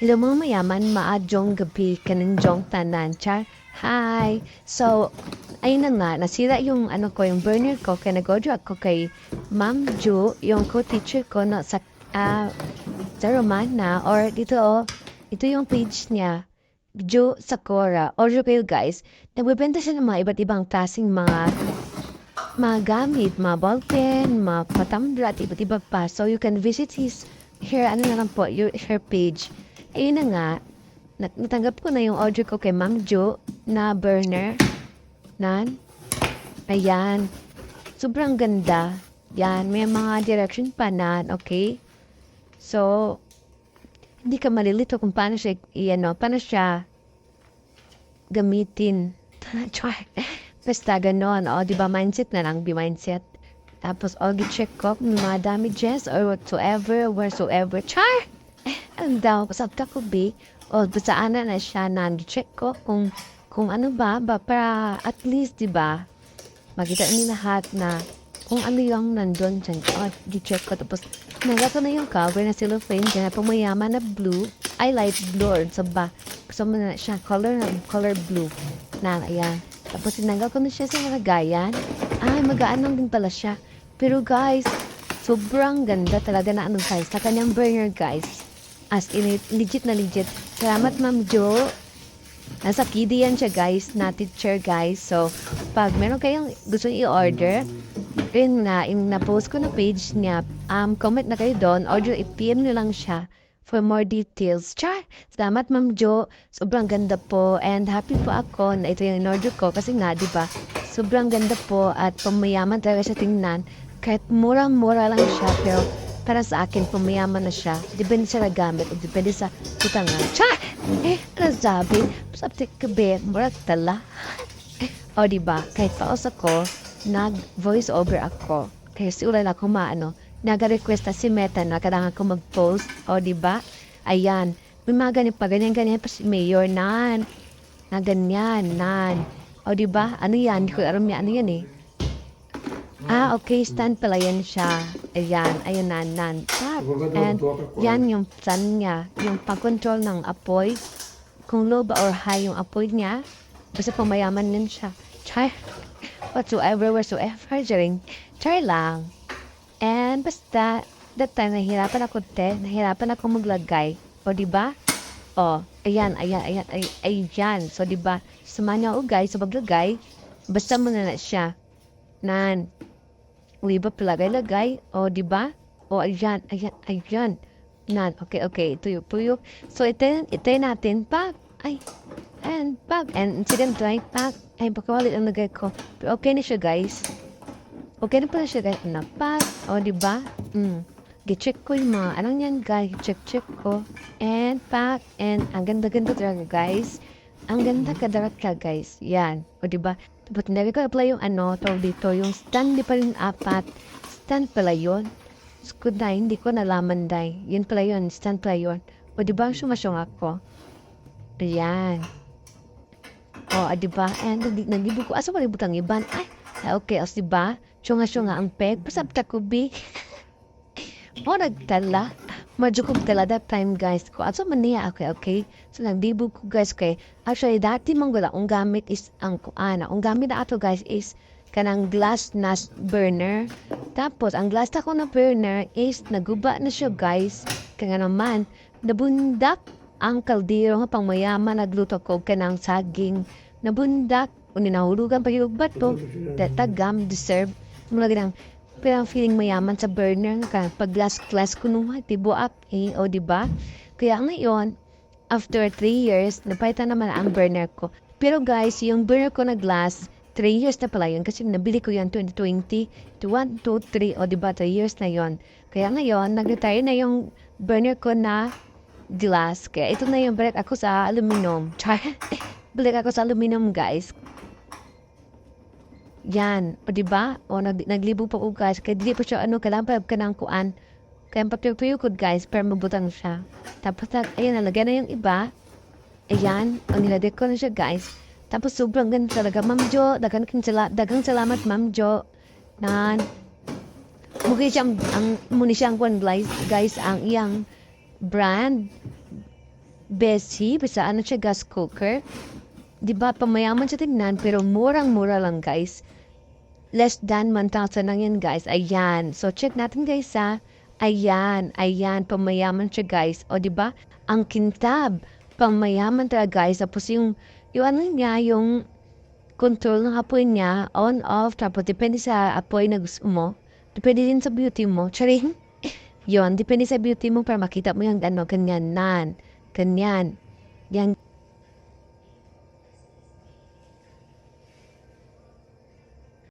Hello mga mayaman, maadjong gabi kanang jong tanan, char. Hi! So, ayun na nga, nasira yung yung burner ko, kaya nag-order ako kay Ma'am Ju, yung co-teacher ko no, sa Romana, or dito ito yung page niya, Ju Sakura. Order kayo guys. Nagbebenta siya ng mga iba't ibang klaseng mga gamit, mga ballpen, mga patambra, at iba't iba pa. So, you can visit her page. Ayun na nga, natanggap ko na yung order ko kay Ma'am Jo na burner. Ayan. Sobrang ganda. Yan, may mga direction pa okay? So, hindi ka malilito kung paano siya gamitin. Char. Basta ganon. O, di ba mindset na lang, be mindset. Tapos, check ko kung may mga damages or wheresoever. Char! Ang daw, pasabta ko, be. O, basta ana na siya na check ko kung ano ba, para at least, di ba, makita ni lahat na kung ano yung nandun dyan. O, di-check ko. Tapos, nagato na yung cover na cellophane, dyan na pumayaman na blue, ay light blue or sa ba. Gusto mo na siya, color blue. Ayan. Tapos sinanggal ko na siya sa lagayan. Ay, magaan lang din pala siya. Pero guys, sobrang ganda talaga na guys, sa kanyang burner guys. As in, legit na legit. Salamat Ma'am Jo. Nasa kiddie yan siya guys, na teacher guys. So, pag meron kayong gusto i-order, na-post ko na page niya, comment na kayo doon, order, i-PM nyo lang siya for more details. Char! Salamat, Ma'am Jo. Sobrang ganda po. And happy po ako na ito yung in-order ko. Kasi nga, di ba? Sobrang ganda po at pumayaman talaga siya tingnan. Kahit murang-mura lang siya. Pero para sa akin, pumayaman na siya. Depende sa nagamit o depende sa utangan. Char! Ano sabi? Sabi ka be, murag tala. O, di ba? Kahit paos ako, nag-voice over ako. Kaya si Ulay ako naga-request na si Meta na kailangan ko mag-post. O, diba? Ayan. May mga ganyan pa si Mayor, na ganyan. O, diba? Ano yan? Hindi ko alam yan. Ano yan eh? Okay. Stand pala yan siya. Ayan. Ayun, Tap. And yan yung stand niya. Yung pag-control ng apoy. Kung low ba or high yung apoy niya. Basta pumayaman din siya. Char. Whatsoever. Char lang. And basta, that time, nahirapan ako maglagay. O, diba? O, ayan. So, diba, samahan niyo ako, guys, sa maglagay. Basta mo na siya. Diba, palagay-lagay. O, diba? O, ayan. Okay, tuyok. So, ito natin, and incident right, baka walit ang lagay ko. Pero okay na siya, guys. Okay na pala siya guys. O, diba? Gi-check ko yung mga, anong yan guys? Check ko. And pack. And ang ganda-ganda talaga guys. Ang ganda kadaraga guys. Yan. O, diba? But nilagay ko pala yung tawag dito. Yung stand di pa rin 4. Stand pala yun. Skud na, hindi ko nalaman dahil. Yun pala yun. Stand pala yun. O, diba? Sumasyong ako. Ayan. O, diba? And nagibo ko. Asa pala butang iban? Okay. As diba? Syunga ang peg. Pasabta ko, bi. O, nagtala. Medyo kong tala that time, guys. Ko, aso man niya, okay. So, nagdibo ko, guys, kay. Actually, dati mong gula, ang gamit is, ang gamit na ato, guys, is, kanang glass na burner. Tapos, ang glass na ko na burner is, naguba na siya, guys. Kaya naman, nabundak ang kaldero nga pangmayaman, nagluto ko, kanang saging. Nabundak, uninahulugan pa yung bato, tatagam, deserve. Mula ganang, pero feeling mayaman sa burner ka. Pag glass kunuha, tibuak o diba? Kaya ngayon, after 3 years, napalitan naman ang burner ko. Pero guys, yung burner ko na glass, 3 years na pala yun. Kasi nabili ko yun 2020 to 1, 2, 3, o diba? 3 years na yun. Kaya ngayon, nag-retire na yung burner ko na glass. Kaya ito na yung balik ako sa aluminum. Balik ako sa aluminum, guys. Yan. O, diba? O, naglibo pa ko, guys. Kaya di pa siya, kalampab ka ng kuan. Kaya papiyok ko, guys, pero mabutang siya. Tapos, ayan, nalagyan na yung iba. Ayan. O, nilagay ko na siya, guys. Tapos, sobrang ganda talaga. Ma'am Jo, dagang salamat, Ma'am Jo. Muni siyang kuan, guys, ang iyang brand. Bessie, basta ano siya, gas cooker. Di ba, pamayaman siya tingnan, pero murang-mura lang, guys. Less than 1,000 lang yan, guys. Ayan. So, check natin, guys, ha. Ayan, ayan, pamayaman siya, guys. O, di ba? Ang kintab, pamayaman talaga, guys. Tapos yung ano niya, yung control ng apoy niya, on, off, tapos depende sa apoy na gusto mo. Depende din sa beauty mo. Charing. Yon, depende sa beauty mo para makita mo yung ano, ganyan, nan. Ganyan. Yan,